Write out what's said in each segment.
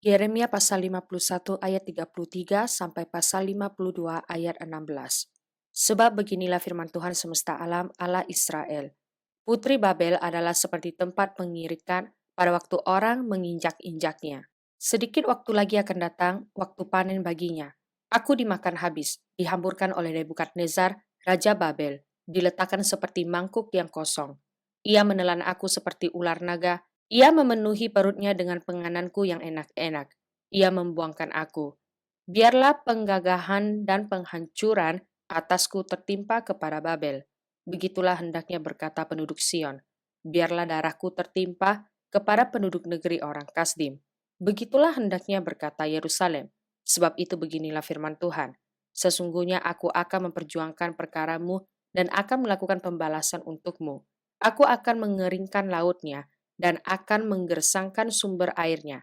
Yeremia pasal 51 ayat 33 sampai pasal 52 ayat 16. Sebab beginilah firman Tuhan semesta alam Allah Israel. Putri Babel adalah seperti tempat pengirikan pada waktu orang menginjak-injaknya. Sedikit waktu lagi akan datang, waktu panen baginya. Aku dimakan habis, dihamburkan oleh Nebukadnezar, Raja Babel, diletakkan seperti mangkuk yang kosong. Ia menelan aku seperti ular naga, ia memenuhi perutnya dengan pengananku yang enak-enak. Ia membuangkan aku. Biarlah penggagahan dan penghancuran atasku tertimpa kepada Babel. Begitulah hendaknya berkata penduduk Sion. Biarlah darahku tertimpa kepada penduduk negeri orang Kasdim. Begitulah hendaknya berkata Yerusalem. Sebab itu beginilah firman Tuhan. Sesungguhnya aku akan memperjuangkan perkaramu dan akan melakukan pembalasan untukmu. Aku akan mengeringkan lautnya dan akan menggersangkan sumber airnya.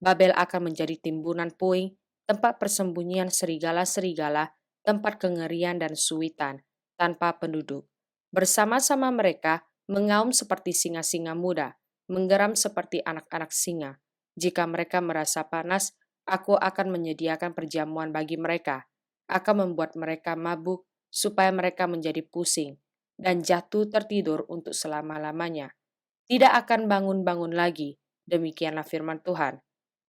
Babel akan menjadi timbunan puing, tempat persembunyian serigala-serigala, tempat kengerian dan suitan, tanpa penduduk. Bersama-sama mereka mengaum seperti singa-singa muda, menggeram seperti anak-anak singa. Jika mereka merasa panas, aku akan menyediakan perjamuan bagi mereka, akan membuat mereka mabuk supaya mereka menjadi pusing dan jatuh tertidur untuk selama-lamanya. Tidak akan bangun-bangun lagi, demikianlah firman Tuhan.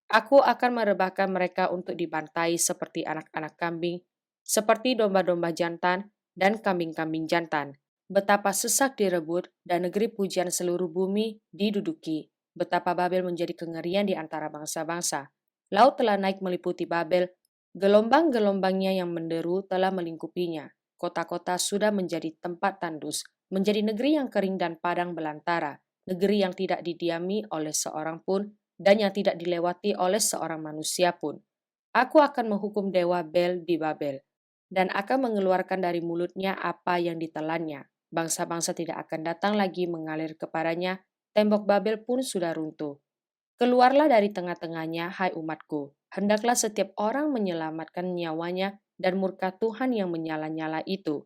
Aku akan merebahkan mereka untuk dibantai seperti anak-anak kambing, seperti domba-domba jantan dan kambing-kambing jantan. Betapa sesak direbut dan negeri pujian seluruh bumi diduduki. Betapa Babel menjadi kengerian di antara bangsa-bangsa. Laut telah naik meliputi Babel, gelombang-gelombangnya yang menderu telah melingkupinya. Kota-kota sudah menjadi tempat tandus, menjadi negeri yang kering dan padang belantara, negeri yang tidak didiami oleh seorang pun, dan yang tidak dilewati oleh seorang manusia pun. Aku akan menghukum dewa Bel di Babel, dan akan mengeluarkan dari mulutnya apa yang ditelannya. Bangsa-bangsa tidak akan datang lagi mengalir kepadanya, tembok Babel pun sudah runtuh. Keluarlah dari tengah-tengahnya, hai umatku. Hendaklah setiap orang menyelamatkan nyawanya dan murka Tuhan yang menyala-nyala itu.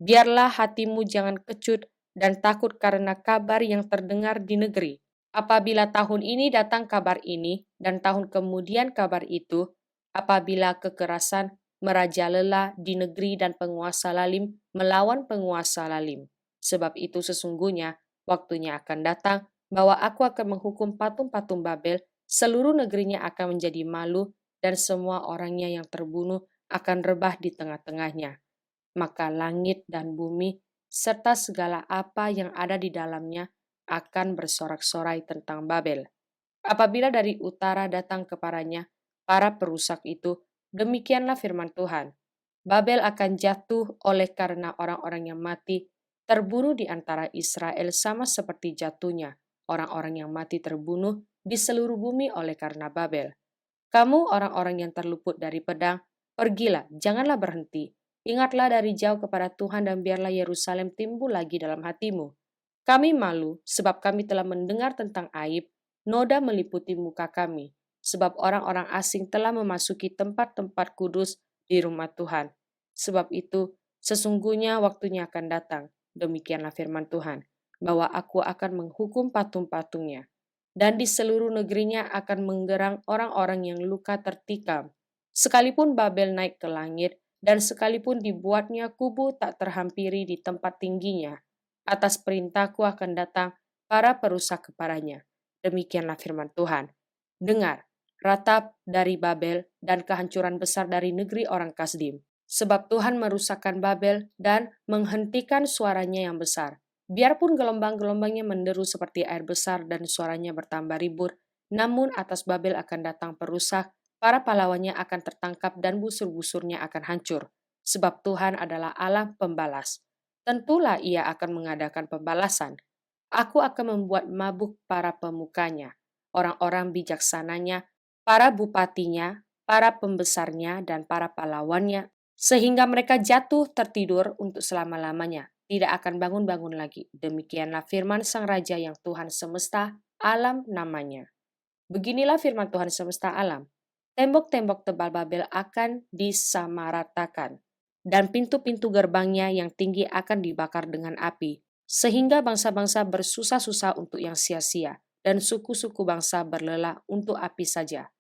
Biarlah hatimu jangan kecut dan takut karena kabar yang terdengar di negeri. Apabila tahun ini datang kabar ini, dan tahun kemudian kabar itu, apabila kekerasan merajalela di negeri dan penguasa lalim melawan penguasa lalim. Sebab itu sesungguhnya waktunya akan datang bahwa aku akan menghukum patung-patung Babel, seluruh negerinya akan menjadi malu, dan semua orangnya yang terbunuh akan rebah di tengah-tengahnya. Maka langit dan bumi, serta segala apa yang ada di dalamnya, akan bersorak-sorai tentang Babel. Apabila dari utara datang kepadanya para perusak itu, demikianlah firman Tuhan. Babel akan jatuh oleh karena orang-orang yang mati, terbunuh di antara Israel sama seperti jatuhnya orang-orang yang mati terbunuh di seluruh bumi oleh karena Babel. Kamu orang-orang yang terluput dari pedang, pergilah, janganlah berhenti. Ingatlah dari jauh kepada Tuhan dan biarlah Yerusalem timbul lagi dalam hatimu. Kami malu sebab kami telah mendengar tentang aib, noda meliputi muka kami, sebab orang-orang asing telah memasuki tempat-tempat kudus di rumah Tuhan. Sebab itu, sesungguhnya waktunya akan datang, demikianlah firman Tuhan, bahwa aku akan menghukum patung-patungnya dan di seluruh negerinya akan menggerang orang-orang yang luka tertikam. Sekalipun Babel naik ke langit, dan sekalipun dibuatnya kubu tak terhampiri di tempat tingginya, atas perintahku akan datang para perusak kepadanya. Demikianlah firman Tuhan. Dengar, ratap dari Babel dan kehancuran besar dari negeri orang Kasdim. Sebab Tuhan merusakkan Babel dan menghentikan suaranya yang besar. Biarpun gelombang-gelombangnya menderu seperti air besar dan suaranya bertambah ribut, namun atas Babel akan datang perusak, para pahlawannya akan tertangkap dan busur-busurnya akan hancur. Sebab Tuhan adalah Allah pembalas. Tentulah ia akan mengadakan pembalasan. Aku akan membuat mabuk para pemukanya, orang-orang bijaksananya, para bupatinya, para pembesarnya, dan para pahlawannya, sehingga mereka jatuh tertidur untuk selama-lamanya, tidak akan bangun-bangun lagi. Demikianlah firman Sang Raja yang Tuhan semesta alam namanya. Beginilah firman Tuhan semesta alam. Tembok-tembok tebal Babel akan disamaratakan, dan pintu-pintu gerbangnya yang tinggi akan dibakar dengan api, sehingga bangsa-bangsa bersusah-susah untuk yang sia-sia, dan suku-suku bangsa berlelah untuk api saja.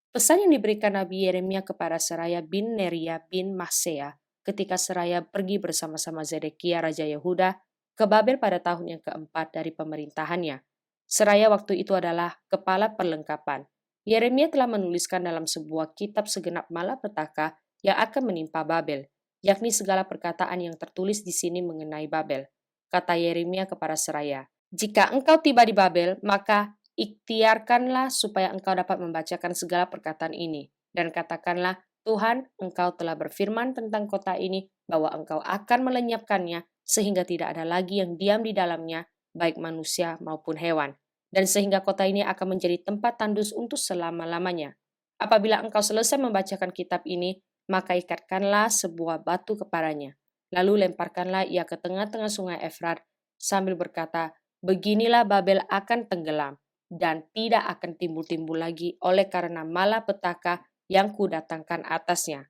Pesan yang diberikan Nabi Yeremia kepada Seraya bin Neria bin Mahsea ketika Seraya pergi bersama-sama Zedekia Raja Yehuda ke Babel pada tahun yang keempat dari pemerintahannya. Seraya waktu itu adalah kepala perlengkapan. Yeremia telah menuliskan dalam sebuah kitab segenap malapetaka yang akan menimpa Babel, yakni segala perkataan yang tertulis di sini mengenai Babel. Kata Yeremia kepada Seraya, "Jika engkau tiba di Babel, maka ikhtiarkanlah supaya engkau dapat membacakan segala perkataan ini, dan katakanlah, Tuhan, engkau telah berfirman tentang kota ini, bahwa engkau akan melenyapkannya, sehingga tidak ada lagi yang diam di dalamnya, baik manusia maupun hewan. Dan sehingga kota ini akan menjadi tempat tandus untuk selama-lamanya. Apabila engkau selesai membacakan kitab ini, maka ikatkanlah sebuah batu kepadanya. Lalu lemparkanlah ia ke tengah-tengah sungai Efrat, sambil berkata, beginilah Babel akan tenggelam, dan tidak akan timbul-timbul lagi oleh karena malapetaka yang kudatangkan atasnya."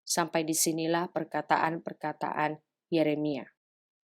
Sampai disinilah perkataan-perkataan Yeremia.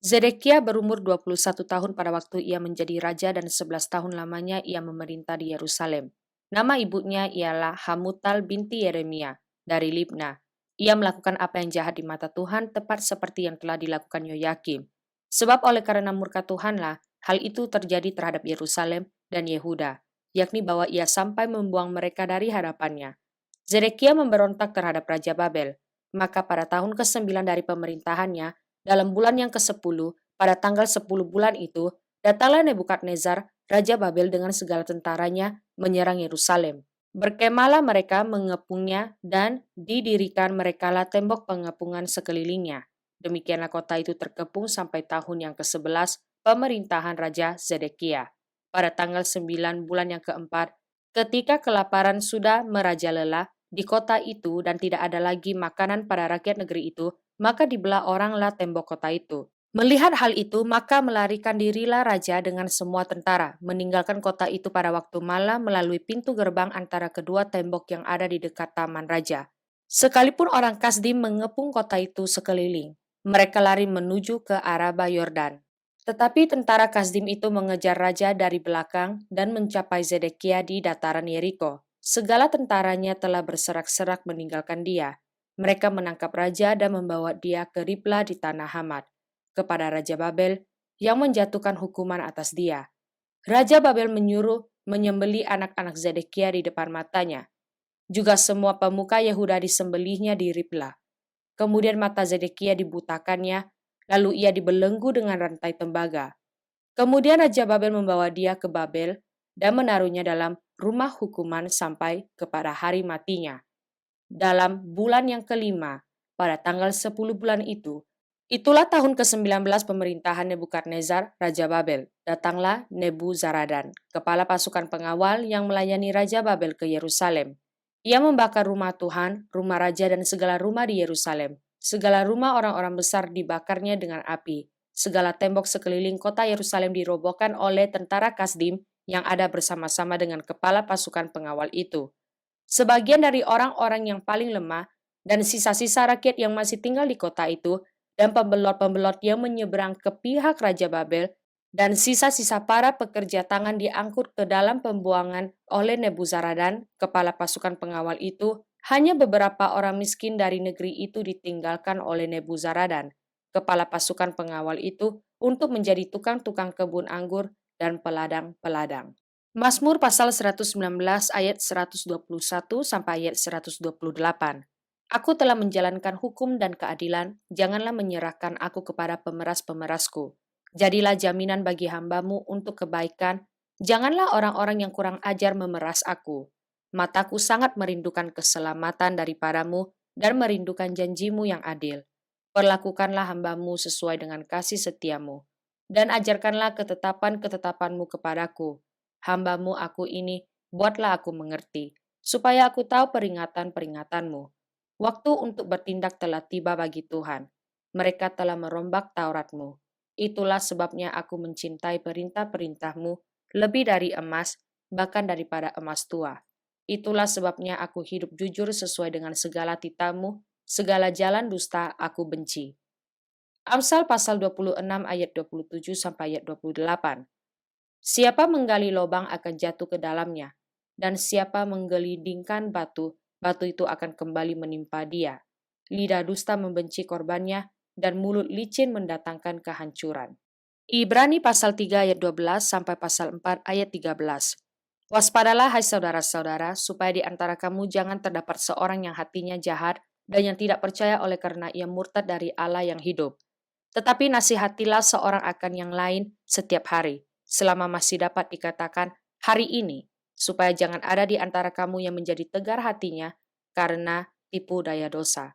Zedekia berumur 21 tahun pada waktu ia menjadi raja dan 11 tahun lamanya ia memerintah di Yerusalem. Nama ibunya ialah Hamutal binti Yeremia dari Libna. Ia melakukan apa yang jahat di mata Tuhan tepat seperti yang telah dilakukan Yoyakim. Sebab oleh karena murka Tuhanlah, hal itu terjadi terhadap Yerusalem dan Yehuda, yakni bahwa ia sampai membuang mereka dari hadapannya. Zedekia memberontak terhadap Raja Babel. Maka pada tahun ke-9 dari pemerintahannya, dalam bulan yang ke-10, pada tanggal 10 bulan itu, datanglah Nebukadnezar, Raja Babel dengan segala tentaranya, menyerang Yerusalem. Berkemalah mereka mengepungnya dan didirikan merekalah tembok pengepungan sekelilingnya. Demikianlah kota itu terkepung sampai tahun yang ke-11 pemerintahan Raja Zedekia. Pada tanggal 9 bulan yang keempat, ketika kelaparan sudah merajalela di kota itu dan tidak ada lagi makanan pada rakyat negeri itu, maka dibelah oranglah tembok kota itu. Melihat hal itu, maka melarikan dirilah raja dengan semua tentara, meninggalkan kota itu pada waktu malam melalui pintu gerbang antara kedua tembok yang ada di dekat taman raja. Sekalipun orang Kasdim mengepung kota itu sekeliling, mereka lari menuju ke Araba Yordan. Tetapi tentara Kasdim itu mengejar raja dari belakang dan mencapai Zedekia di dataran Yeriko. Segala tentaranya telah berserak-serak meninggalkan dia. Mereka menangkap raja dan membawa dia ke Ribla di tanah Hamad, kepada Raja Babel yang menjatuhkan hukuman atas dia. Raja Babel menyuruh menyembeli anak-anak Zedekia di depan matanya. Juga semua pemuka Yehuda disembelihnya di Ribla. Kemudian mata Zedekia dibutakannya, lalu ia dibelenggu dengan rantai tembaga. Kemudian Raja Babel membawa dia ke Babel dan menaruhnya dalam rumah hukuman sampai kepada hari matinya. Dalam bulan yang kelima, pada tanggal 10 bulan itu, itulah tahun ke-19 pemerintahan Nebukadnezar, Raja Babel. Datanglah Nebuzaradan, kepala pasukan pengawal yang melayani Raja Babel ke Yerusalem. Ia membakar rumah Tuhan, rumah raja dan segala rumah di Yerusalem. Segala rumah orang-orang besar dibakarnya dengan api. Segala tembok sekeliling kota Yerusalem dirobohkan oleh tentara Kasdim yang ada bersama-sama dengan kepala pasukan pengawal itu. Sebagian dari orang-orang yang paling lemah dan sisa-sisa rakyat yang masih tinggal di kota itu dan pembelot-pembelot yang menyeberang ke pihak Raja Babel dan sisa-sisa para pekerja tangan diangkut ke dalam pembuangan oleh Nebuzaradan, kepala pasukan pengawal itu. Hanya beberapa orang miskin dari negeri itu ditinggalkan oleh Nebuzaradan, kepala pasukan pengawal itu, untuk menjadi tukang-tukang kebun anggur dan peladang-peladang. Mazmur pasal 119 ayat 121 sampai ayat 128. Aku telah menjalankan hukum dan keadilan, janganlah menyerahkan aku kepada pemeras-pemerasku. Jadilah jaminan bagi hambamu untuk kebaikan, janganlah orang-orang yang kurang ajar memeras aku. Mataku sangat merindukan keselamatan daripadamu dan merindukan janjimu yang adil. Perlakukanlah hambamu sesuai dengan kasih setiamu, dan ajarkanlah ketetapan-ketetapanmu kepadaku. Hambamu aku ini, buatlah aku mengerti, supaya aku tahu peringatan-peringatanmu. Waktu untuk bertindak telah tiba bagi Tuhan. Mereka telah merombak Tauratmu. Itulah sebabnya aku mencintai perintah-perintahmu lebih dari emas, bahkan daripada emas tua. Itulah sebabnya aku hidup jujur sesuai dengan segala titahmu, segala jalan dusta aku benci. Amsal pasal 26 ayat 27 sampai ayat 28. Siapa menggali lubang akan jatuh ke dalamnya. dan siapa menggelindingkan batu, batu itu akan kembali menimpa dia. Lidah dusta membenci korbannya, dan mulut licin mendatangkan kehancuran. Ibrani pasal 3 ayat 12 sampai pasal 4 ayat 13. Waspadalah hai saudara-saudara, supaya di antara kamu jangan terdapat seorang yang hatinya jahat dan yang tidak percaya oleh karena ia murtad dari Allah yang hidup. Tetapi nasihatilah seorang akan yang lain setiap hari, selama masih dapat dikatakan hari ini, supaya jangan ada di antara kamu yang menjadi tegar hatinya karena tipu daya dosa.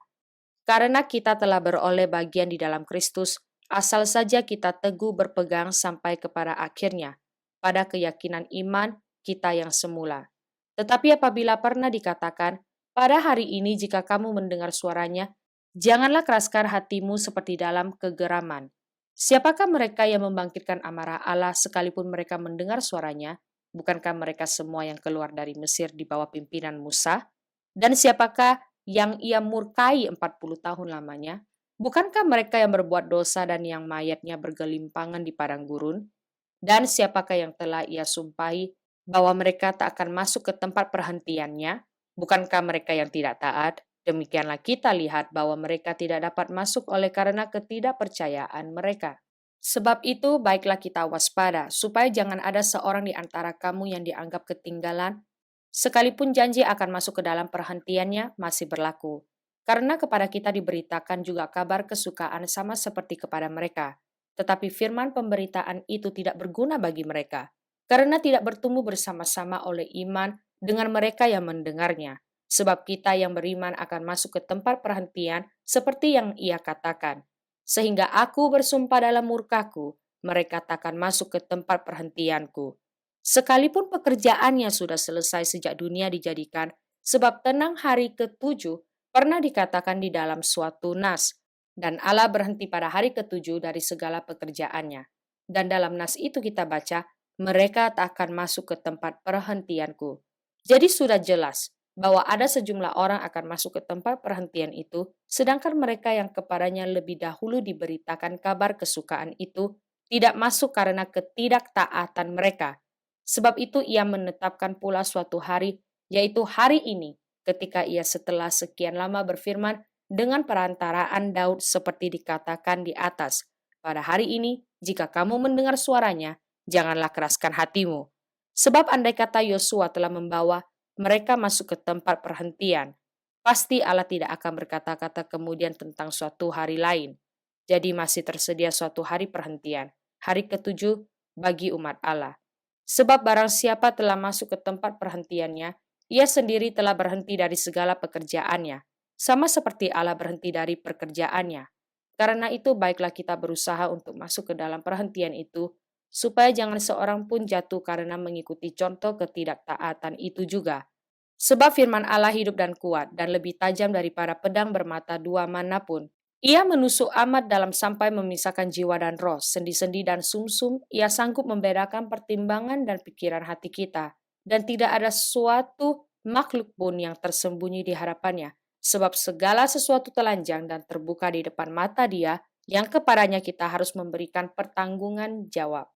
Karena kita telah beroleh bagian di dalam Kristus, asal saja kita teguh berpegang sampai kepada akhirnya, pada keyakinan iman kita yang semula. Tetapi apabila pernah dikatakan, pada hari ini jika kamu mendengar suaranya, janganlah keraskan hatimu seperti dalam kegeraman. Siapakah mereka yang membangkitkan amarah Allah sekalipun mereka mendengar suaranya? Bukankah mereka semua yang keluar dari Mesir di bawah pimpinan Musa? Dan siapakah yang ia murkai 40 tahun lamanya? Bukankah mereka yang berbuat dosa dan yang mayatnya bergelimpangan di padang gurun? Dan siapakah yang telah ia sumpahi bahwa mereka tak akan masuk ke tempat perhentiannya? Bukankah mereka yang tidak taat? Demikianlah kita lihat bahwa mereka tidak dapat masuk oleh karena ketidakpercayaan mereka. Sebab itu, baiklah kita waspada, supaya jangan ada seorang di antara kamu yang dianggap ketinggalan, sekalipun janji akan masuk ke dalam perhentiannya masih berlaku. Karena kepada kita diberitakan juga kabar kesukaan sama seperti kepada mereka. Tetapi firman pemberitaan itu tidak berguna bagi mereka, karena tidak bertumbuh bersama-sama oleh iman dengan mereka yang mendengarnya. Sebab kita yang beriman akan masuk ke tempat perhentian seperti yang ia katakan. Sehingga aku bersumpah dalam murkaku, mereka takkan masuk ke tempat perhentianku. Sekalipun pekerjaannya sudah selesai sejak dunia dijadikan, sebab tenang hari ketujuh pernah dikatakan di dalam suatu nas, dan Allah berhenti pada hari ketujuh dari segala pekerjaannya. Dan dalam nas itu kita baca, mereka tak akan masuk ke tempat perhentianku. Jadi sudah jelas bahwa ada sejumlah orang akan masuk ke tempat perhentian itu, sedangkan mereka yang kepadanya lebih dahulu diberitakan kabar kesukaan itu tidak masuk karena ketidaktaatan mereka. Sebab itu ia menetapkan pula suatu hari, yaitu hari ini, ketika ia setelah sekian lama berfirman dengan perantaraan Daud seperti dikatakan di atas. Pada hari ini, jika kamu mendengar suaranya, janganlah keraskan hatimu. Sebab andai kata Yosua telah membawa mereka masuk ke tempat perhentian, pasti Allah tidak akan berkata-kata kemudian tentang suatu hari lain. Jadi masih tersedia suatu hari perhentian, hari ketujuh bagi umat Allah. Sebab barang siapa telah masuk ke tempat perhentiannya, ia sendiri telah berhenti dari segala pekerjaannya, sama seperti Allah berhenti dari pekerjaannya. Karena itu baiklah kita berusaha untuk masuk ke dalam perhentian itu, supaya jangan seorang pun jatuh karena mengikuti contoh ketidaktaatan itu juga. Sebab firman Allah hidup dan kuat, dan lebih tajam daripada pedang bermata dua manapun. Ia menusuk amat dalam sampai memisahkan jiwa dan roh, sendi-sendi dan sumsum. Ia sanggup membedakan pertimbangan dan pikiran hati kita. Dan tidak ada suatu makhluk pun yang tersembunyi di hadapannya. Sebab segala sesuatu telanjang dan terbuka di depan mata Dia, yang kepadanya kita harus memberikan pertanggungan jawab.